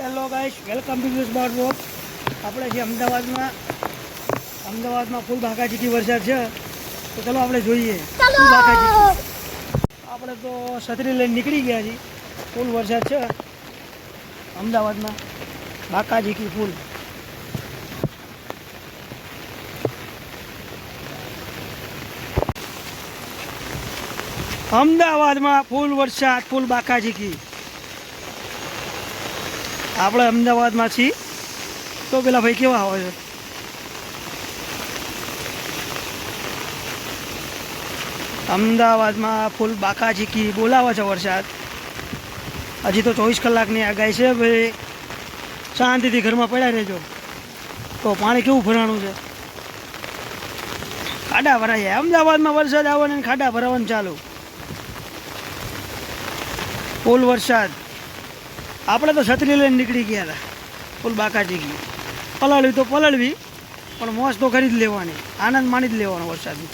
Hello guys, welcome to news bar road. આપણે જે અમદાવાદમાં ફૂલ બાકાજીકી વરસાદ છે, તો ચલો આપણે જોઈએ ફૂલ બાકાજીકી. આપણે તો છત્રી લઈને નીકળી ગયા છીએ. ફૂલ વરસાદ છે અમદાવાદમાં, બાકાજીકી ફૂલ. અમદાવાદમાં ફૂલ વરસાદ, ફૂલ બાકાજીકી. આપણે અમદાવાદમાં છીએ તો પેલા ભાઈ કેવા આવે છે. અમદાવાદમાં ફૂલ બાકાજીકી બોલાવે છે વરસાદ. હજી તો 24 કલાકની આગાહી છે ભાઈ. શાંતિથી ઘરમાં પડ્યા રહેજો. તો પાણી કેવું ભરાણું છે, ખાડા ભરાઈ જાય. અમદાવાદમાં વરસાદ આવવાને ખાડા ભરાવાનું ચાલુ. ફૂલ વરસાદ. આપણે તો છત્રી લઈને નીકળી ગયા હતા. ફૂલ બાકાજીકી. પલળવી તો પલળવી, પણ મોજ તો કરી જ લેવાની, આનંદ માણી જ લેવાનો વરસાદની.